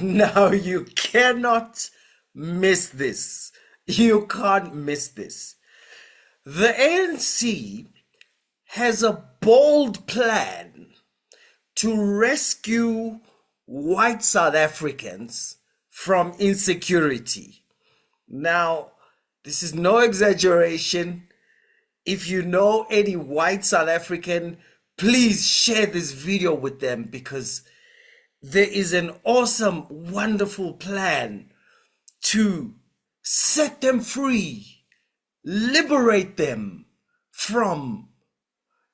Now you cannot miss this. You can't miss this. The ANC has a bold plan to rescue white South Africans from insecurity. Now, this is no exaggeration. If you know any white South African, please share this video with them because there is an awesome, wonderful plan to set them free, liberate them from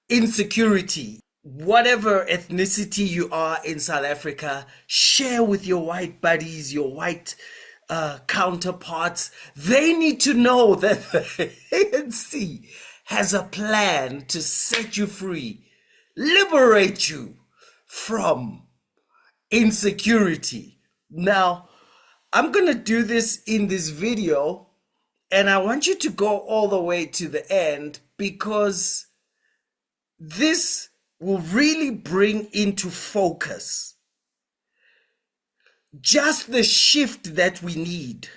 insecurity. Whatever ethnicity you are in South Africa, share with your white buddies, your white counterparts. They need to know that the ANC has a plan to set you free, liberate you from insecurity. Now, I'm going to do this in this video, and I want you to go all the way to the end because this will really bring into focus just the shift that we need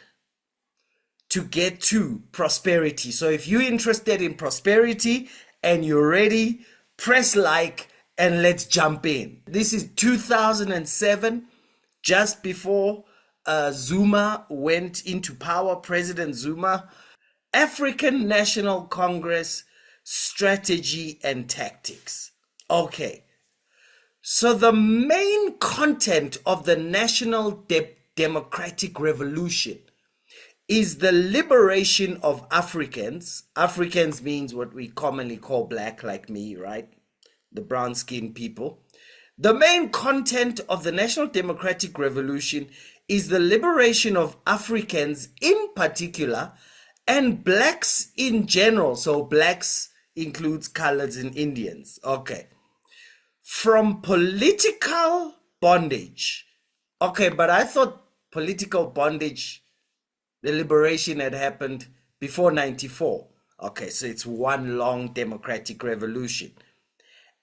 to get to prosperity. So if you're interested in prosperity and you're ready, press like and let's jump in. This is 2007, just before Zuma went into power, President Zuma. African National Congress Strategy and Tactics. Okay, so the main content of the National Democratic Revolution is the liberation of Africans. Africans means what we commonly call black, like me, right? The brown-skinned people. The main content of the National Democratic Revolution is the liberation of Africans in particular and blacks in general. So blacks includes coloreds and Indians. Okay. From political bondage. Okay, but I thought political bondage, the liberation had happened before 94. Okay, so it's one long democratic revolution.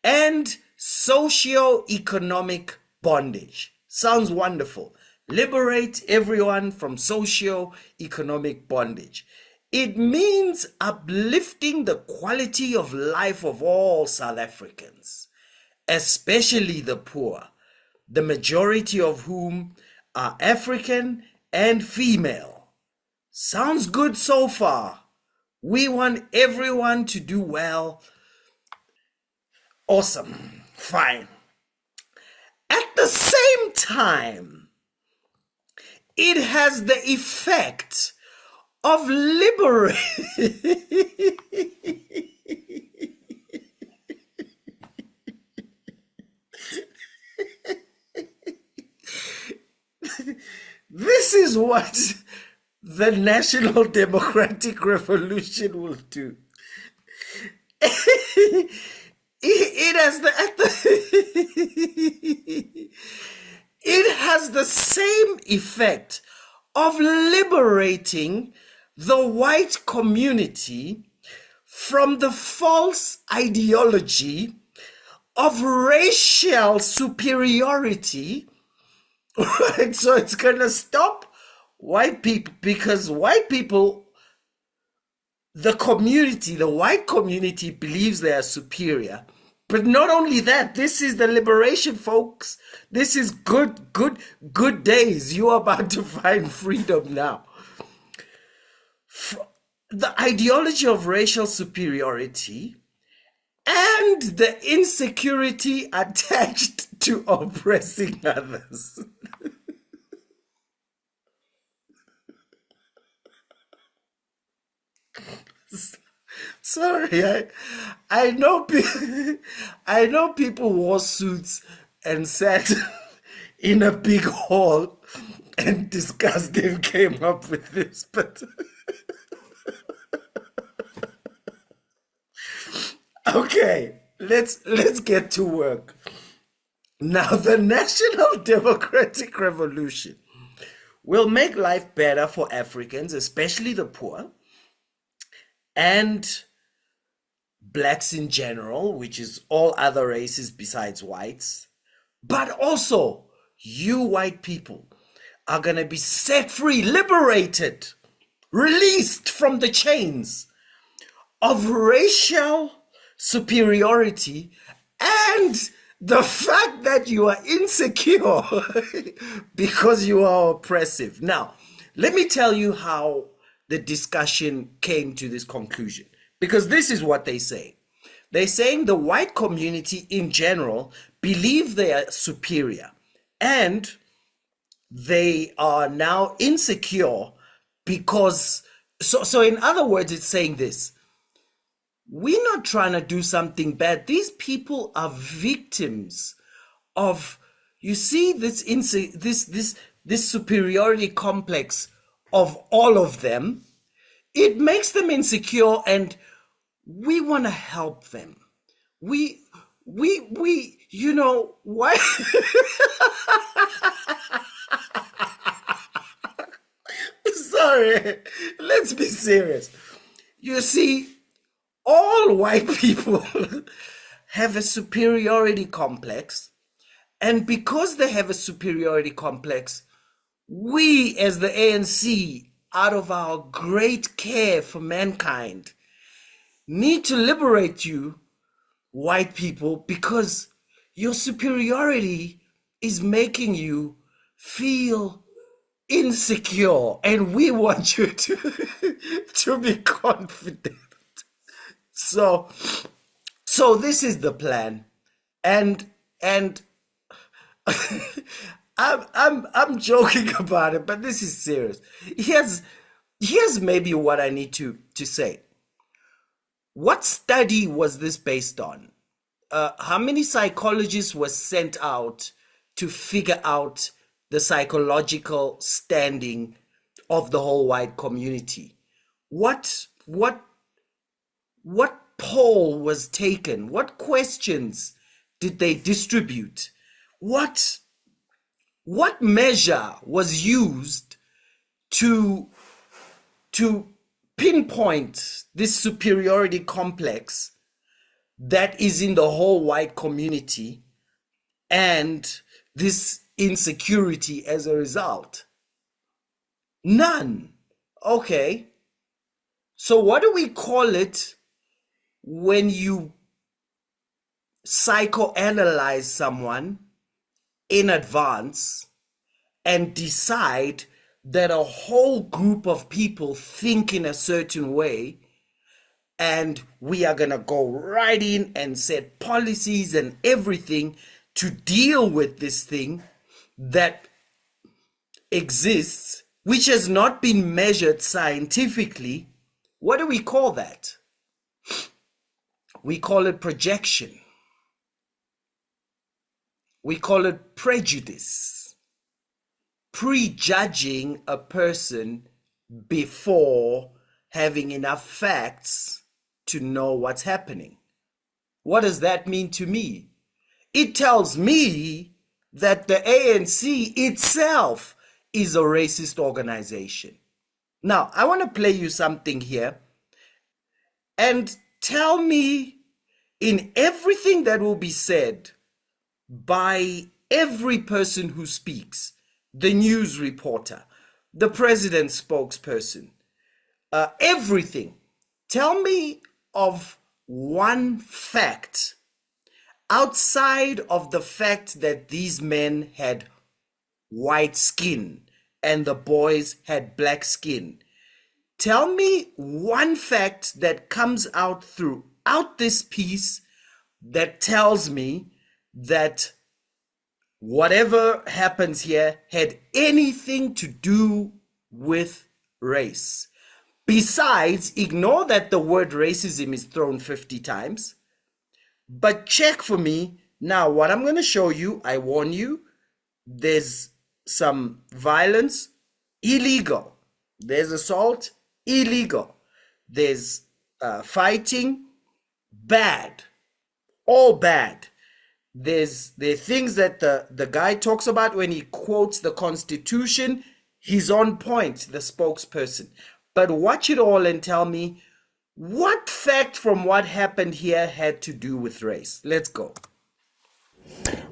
And socio-economic bondage. Sounds wonderful. Liberate everyone from socio-economic bondage. It means uplifting the quality of life of all South Africans, especially the poor, the majority of whom are African and female. Sounds good so far. We want everyone to do well. Awesome. Fine. At the same time, it has the effect of liberating. This is what the National Democratic Revolution will do. It has the same effect of liberating the white community from the false ideology of racial superiority. Right? So it's gonna stop white people because white people, the community, the white community believes they are superior. But not only that, this is the liberation, folks. This is good days. You are about to find freedom now. The ideology of racial superiority and the insecurity attached to oppressing others. Sorry, I know I know people wore suits and sat in a big hall and discussed and came up with this, but okay, let's get to work. Now, the National Democratic Revolution will make life better for Africans, especially the poor, and blacks in general, which is all other races besides whites, but also you white people. are going to be set free, liberated, released from the chains of racial superiority and the fact that you are insecure because you are oppressive. Now, let me tell you how the discussion came to this conclusion, because this is what they say. They're saying the white community in general believe they are superior and they are now insecure because, so in other words, it's saying this: we're not trying to do something bad. These people are victims of, you see, this superiority complex of all of them. It makes them insecure, and we want to help them. We, you know, why? Sorry, let's be serious. You see, all white people have a superiority complex, and because they have a superiority complex, we as the ANC, out of our great care for mankind, need to liberate you, white people, because your superiority is making you feel insecure, and we want you to be confident. So this is the plan, and I'm joking about it, but this is serious. Here's maybe what I need to say. What study was this based on? How many psychologists were sent out to figure out the psychological standing of the whole white community? What poll was taken? What questions did they distribute? What measure was used to pinpoint this superiority complex that is in the whole white community and this insecurity as a result? None. Okay. So what do we call it when you psychoanalyze someone in advance and decide that a whole group of people think in a certain way, and we are going to go right in and set policies and everything to deal with this thing that exists, which has not been measured scientifically? What do we call that? We call it projection. We call it prejudice. Prejudging a person before having enough facts to know what's happening. What does that mean to me? It tells me that the ANC itself is a racist organization. Now, I want to play you something here and tell me, in everything that will be said by every person who speaks, the news reporter, the president's spokesperson, everything, tell me of one fact outside of the fact that these men had white skin and the boys had black skin. Tell me one fact that comes out throughout this piece that tells me that whatever happens here had anything to do with race. Besides, ignore that the word racism is thrown 50 times, but check for me. Now, what I'm going to show you, I warn you, there's some violence, illegal. There's assault, illegal. There's fighting, bad, all bad. There are things that the guy talks about when he quotes the Constitution. He's on point, the spokesperson. But watch it all and tell me what fact from what happened here had to do with race. Let's go.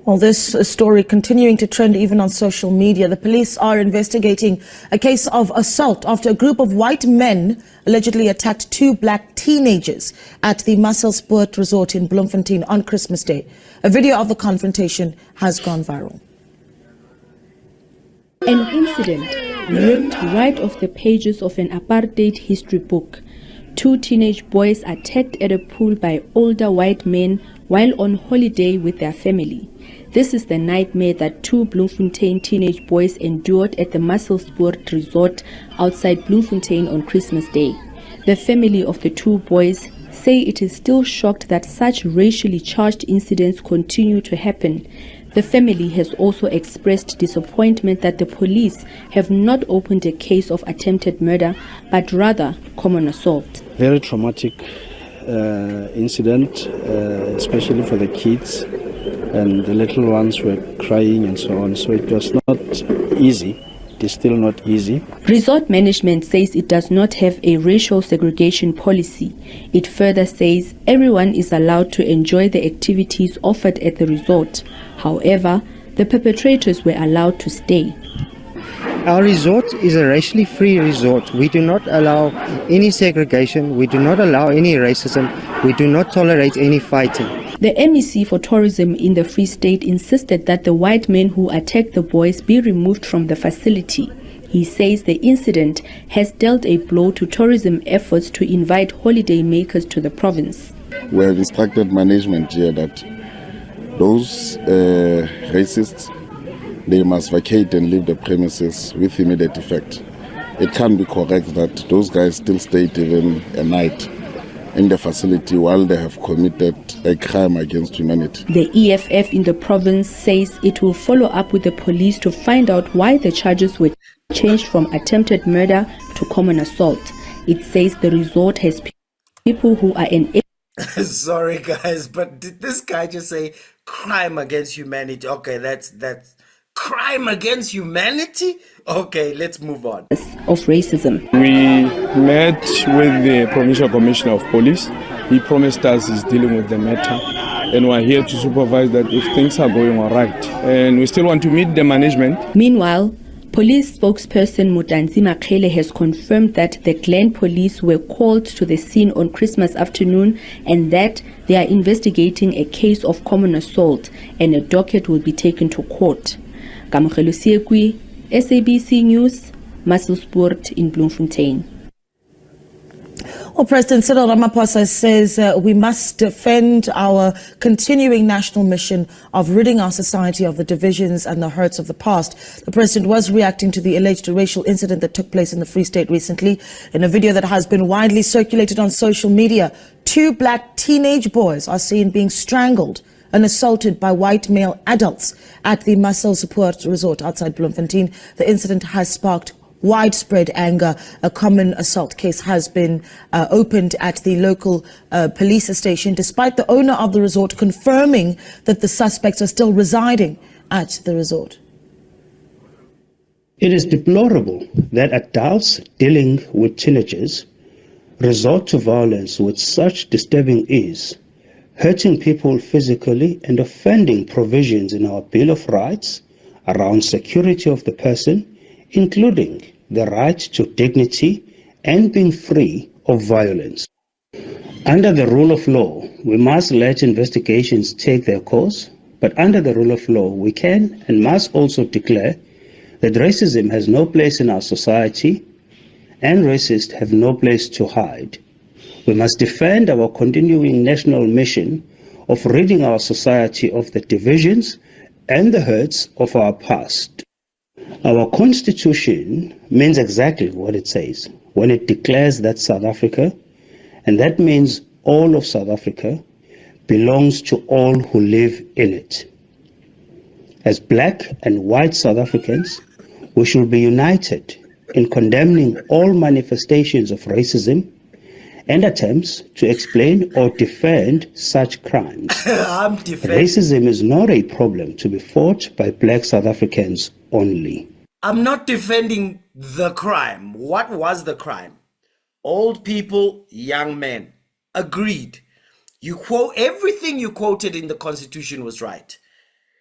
Well, this story continuing to trend even on social media. The police are investigating a case of assault after a group of white men allegedly attacked two black teenagers at the Musselsport Resort in Bloemfontein on Christmas Day. A video of the confrontation has gone viral. An incident ripped right off the pages of an apartheid history book. Two teenage boys attacked at a pool by older white men while on holiday with their family. This is the nightmare that two Bloemfontein teenage boys endured at the Musselsport Resort outside Bloemfontein on Christmas Day. The family of the two boys say it is still shocked that such racially charged incidents continue to happen. The family has also expressed disappointment that the police have not opened a case of attempted murder, but rather common assault. Very traumatic incident, especially for the kids, and the little ones were crying and so on. So it was not easy. It is still not easy. Resort management says it does not have a racial segregation policy. It further says everyone is allowed to enjoy the activities offered at the resort. However, the perpetrators were allowed to stay. Our resort is a racially free resort. We do not allow any segregation. We do not allow any racism. We do not tolerate any fighting. The MEC for Tourism in the Free State insisted that the white men who attacked the boys be removed from the facility. He says the incident has dealt a blow to tourism efforts to invite holiday makers to the province. We have instructed management here that those racists, they must vacate and leave the premises with immediate effect. It can't be correct that those guys still stayed even a night in the facility while they have committed a crime against humanity. The EFF in the province says it will follow up with the police to find out why the charges were changed from attempted murder to common assault. It says the resort has people who are in... Sorry guys, but did this guy just say crime against humanity? Okay, that's crime against humanity? Okay, let's move on. Of racism. We met with the Provincial Commissioner of Police. He promised us he's dealing with the matter, and we're here to supervise that if things are going all right. And we still want to meet the management. Meanwhile, police spokesperson Mutanzi Makhele has confirmed that the Glen police were called to the scene on Christmas afternoon and that they are investigating a case of common assault and a docket will be taken to court. Kamokhelo Siekwi, SABC News, Musselsport in Bloemfontein. Well, President Cyril Ramaphosa says we must defend our continuing national mission of ridding our society of the divisions and the hurts of the past. The president was reacting to the alleged racial incident that took place in the Free State recently. In a video that has been widely circulated on social media, two black teenage boys are seen being strangled and assaulted by white male adults at the Musselsport Resort outside Bloemfontein. The incident has sparked widespread anger. A common assault case has been opened at the local police station, despite the owner of the resort confirming that the suspects are still residing at the resort. It is deplorable that adults dealing with teenagers resort to violence with such disturbing ease, hurting people physically and offending provisions in our Bill of Rights around security of the person, including the right to dignity and being free of violence. Under the rule of law, we must let investigations take their course, but under the rule of law, we can and must also declare that racism has no place in our society and racists have no place to hide. We must defend our continuing national mission of ridding our society of the divisions and the hurts of our past. Our Constitution means exactly what it says when it declares that South Africa, and that means all of South Africa, belongs to all who live in it. As black and white South Africans, we should be united in condemning all manifestations of racism and attempts to explain or defend such crimes. Racism is not a problem to be fought by black South Africans only. I'm not defending the crime. What was the crime? Old people, young men. Agreed. You quote everything you quoted in the Constitution was right.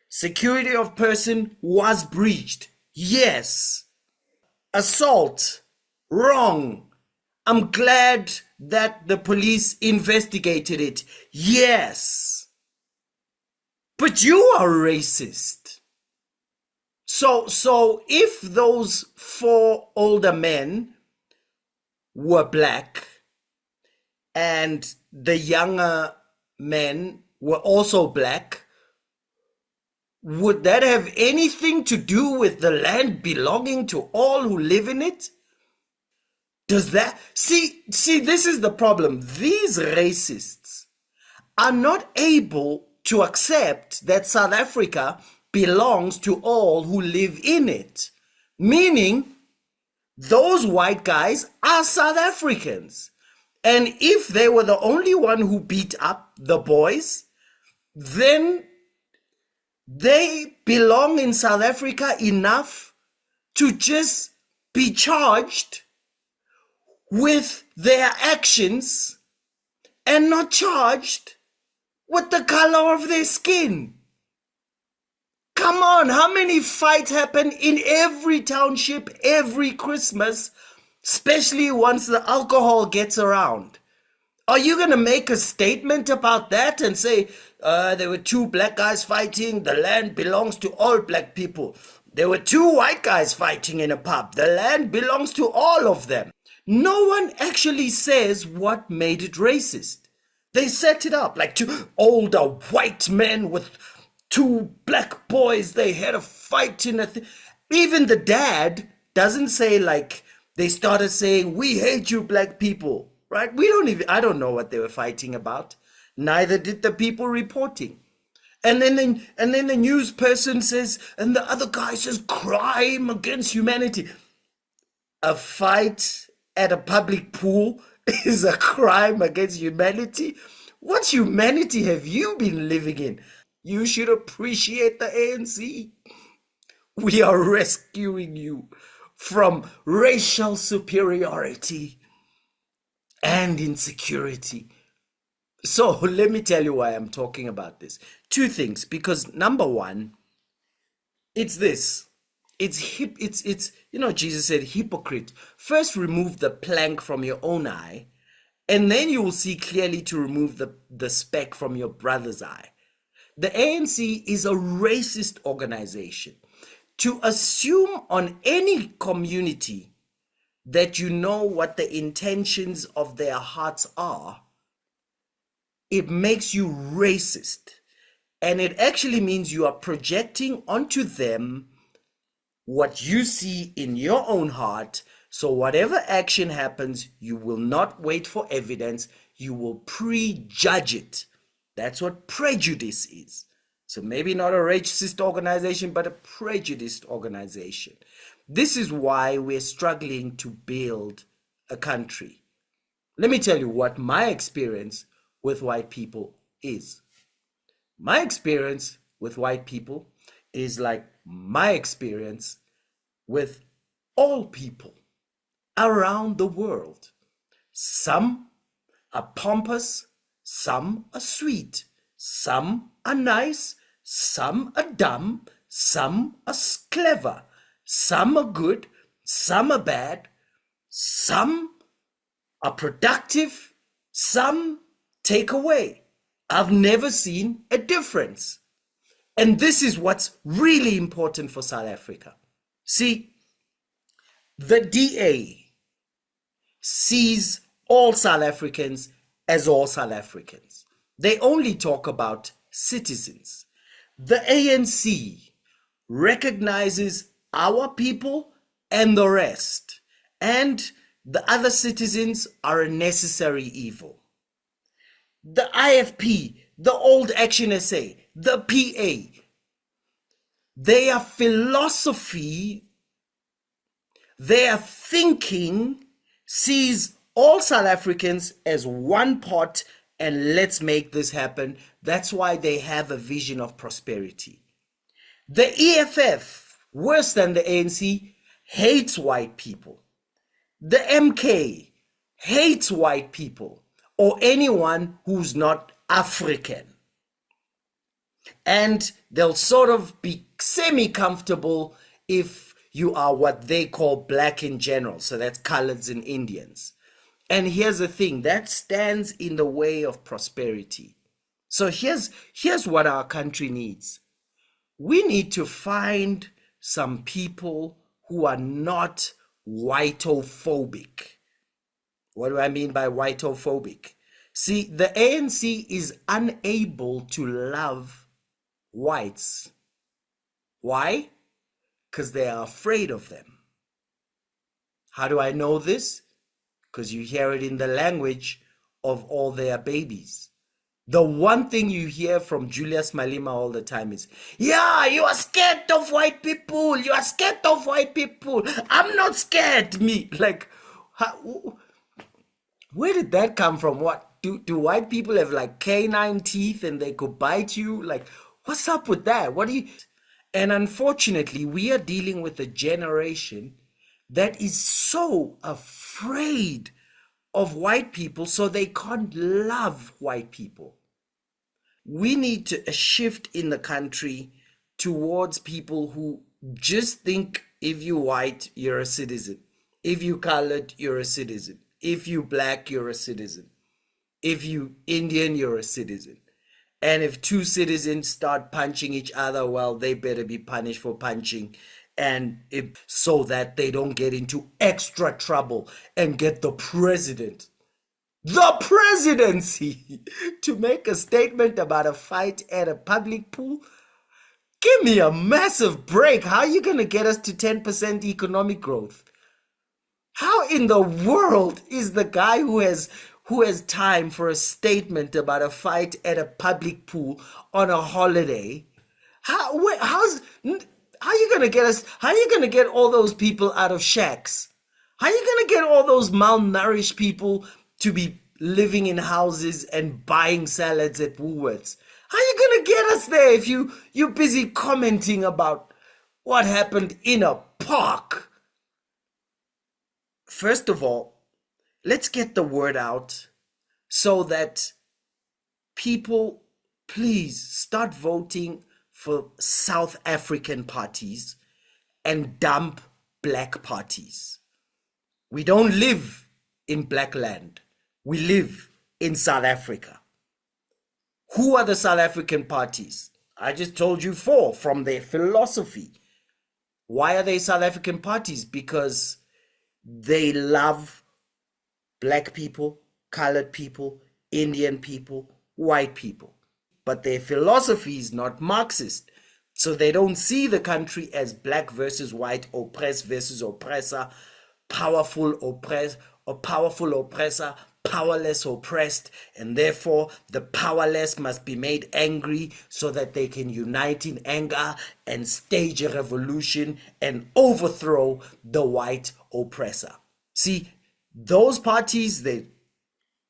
Security of person was breached. Yes. Assault. Wrong. I'm glad that the police investigated it. Yes. But you are racist. So if those 4 older men were black and the younger men were also black, would that have anything to do with the land belonging to all who live in it? Does that see this is the problem. These racists are not able to accept that South Africa belongs to all who live in it, meaning those white guys are South Africans. And if they were the only one who beat up the boys, then they belong in South Africa enough to just be charged with their actions and not charged with the color of their skin. Come on, how many fights happen in every township every Christmas, especially once the alcohol gets around? Are you going to make a statement about that and say, there were 2 black guys fighting, the land belongs to all black people. There were 2 white guys fighting in a pub, the land belongs to all of them. No one actually says what made it racist. They set it up like 2 older white men with 2 black boys. They had a fight in a even the dad doesn't say, like, they started saying, we hate you black people, right? I don't know what they were fighting about. Neither did the people reporting. And then the news person says, and the other guy says, crime against humanity. A fight at a public pool is a crime against humanity? What humanity have you been living in? You should appreciate the ANC. We are rescuing you from racial superiority and insecurity. So let me tell you why I'm talking about this. 2 things, because number one, it's this. It's Jesus said, hypocrite, first remove the plank from your own eye, and then you will see clearly to remove the speck from your brother's eye. The ANC is a racist organization. To assume on any community that you know what the intentions of their hearts are, it makes you racist. And it actually means you are projecting onto them what you see in your own heart. So whatever action happens, you will not wait for evidence. You will prejudge it. That's what prejudice is. So maybe not a racist organization, but a prejudiced organization. This is why we're struggling to build a country. Let me tell you what my experience with white people is. My experience with white people is like my experience with all people around the world. Some are pompous, some are sweet, some are nice, some are dumb, some are clever, some are good, some are bad, some are productive, some take away. I've never seen a difference. And this is what's really important for South Africa. See, the DA sees all South Africans as all South Africans. They only talk about citizens. The ANC recognizes our people and the rest, and the other citizens are a necessary evil. The IFP, the Old Action SA, the PA, their philosophy, their thinking sees all South Africans as one pot, and let's make this happen. That's why they have a vision of prosperity. The EFF, worse than the ANC, hates white people. The MK hates white people or anyone who's not African. And they'll sort of be semi-comfortable if you are what they call black in general. So that's coloreds and Indians. And here's the thing, that stands in the way of prosperity. So here's what our country needs. We need to find some people who are not whiteophobic. What do I mean by whiteophobic? See, the ANC is unable to love whites. Why? Because they are afraid of them. How do I know this? Because you hear it in the language of all their babies. The one thing you hear from Julius Malema all the time is, yeah, you are scared of white people. You are scared of white people. I'm not scared, me. Like, where did that come from? What? Do white people have like canine teeth and they could bite you? Like, what's up with that? What do you... And unfortunately, we are dealing with a generation that is so afraid of white people, so they can't love white people. We need a shift in the country towards people who just think if you white, you're a citizen. If you colored, you're a citizen. If you black, you're a citizen. If you Indian, you're a citizen. And if two citizens start punching each other, well, they better be punished for punching, and so that they don't get into extra trouble and get the presidency to make a statement about a fight at a public pool. Give me a massive break. How are you going to get us to 10% economic growth? How in the world is the guy who has time for a statement about a fight at a public pool on a holiday? How are you going to get us? How are you going to get all those people out of shacks? How are you going to get all those malnourished people to be living in houses and buying salads at Woolworths? How are you going to get us there if you're busy commenting about what happened in a park? First of all, let's get the word out so that people, please start voting for South African parties and dump black parties. We don't live in black land. We live in South Africa. Who are the South African parties? I just told you 4 from their philosophy. Why are they South African parties? Because they love black people, colored people, Indian people, white people. But their philosophy is not Marxist. So they don't see the country as black versus white, oppressed versus oppressor, powerful oppressor, powerless oppressed, and therefore the powerless must be made angry so that they can unite in anger and stage a revolution and overthrow the white oppressor. See, those parties, they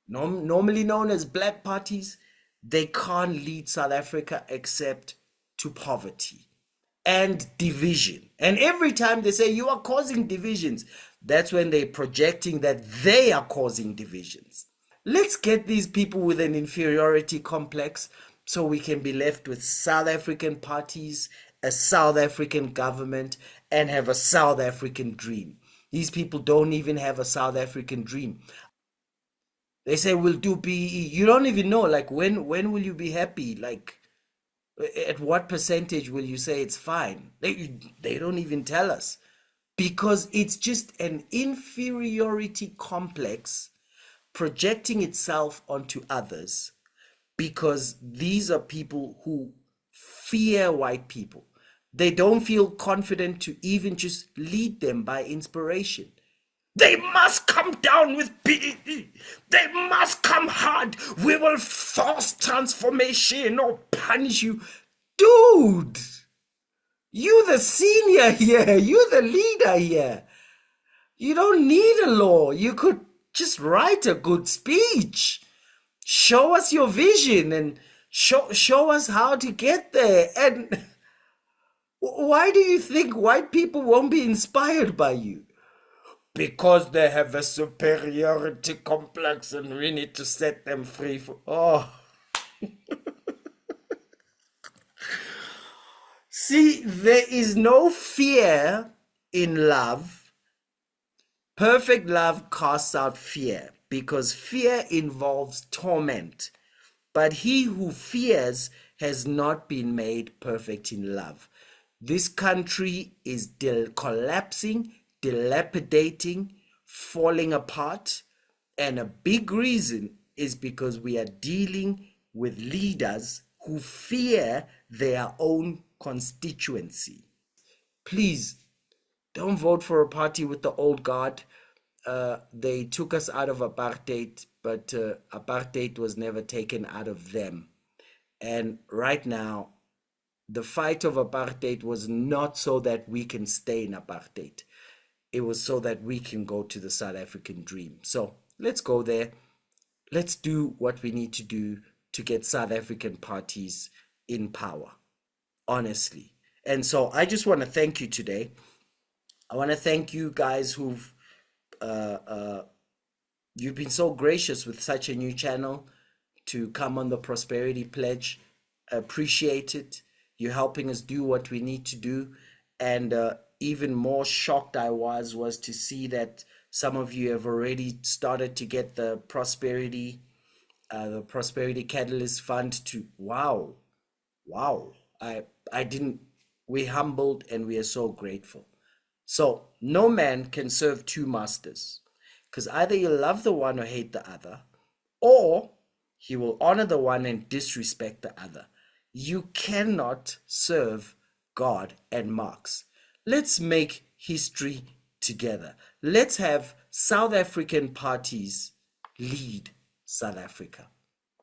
normally known as black parties, they can't lead South Africa except to poverty and division. And every time they say you are causing divisions, that's when they're projecting that they are causing divisions. Let's get these people with an inferiority complex so we can be left with South African parties, a South African government, and have a South African dream. These people don't even have a South African dream. They say we'll do BEE. You don't even know, like, when will you be happy? Like, at what percentage will you say it's fine? They don't even tell us, because it's just an inferiority complex projecting itself onto others, because these are people who fear white people. They don't feel confident to even just lead them by inspiration. They must come down with BEE. They must come hard. We will force transformation or punish you. Dude, you the senior here. You the leader here. You don't need a law. You could just write a good speech. Show us your vision and show us how to get there. And why do you think white people won't be inspired by you? Because they have a superiority complex and we need to set them free. Oh. See, there is no fear in love. Perfect love casts out fear, because fear involves torment. But he who fears has not been made perfect in love. This country is collapsing, dilapidating, falling apart. And a big reason is because we are dealing with leaders who fear their own constituency. Please don't vote for a party with the old guard. They took us out of apartheid, but apartheid was never taken out of them. And right now, the fight of apartheid was not so that we can stay in apartheid. It was so that we can go to the South African dream. So let's go there. Let's do what we need to do to get South African parties in power, honestly. And so I just want to thank you today. I want to thank you guys who've you've been so gracious with such a new channel to come on the Prosperity Pledge. I appreciate it. You're helping us do what we need to do. And even more shocked I was to see that some of you have already started to get the Prosperity Catalyst Fund to, wow. I didn't, we're humbled and we are so grateful. So no man can serve two masters, because either you love the one or hate the other, or he will honor the one and disrespect the other. You cannot serve God and Marx. Let's make history together. Let's have South African parties lead South Africa.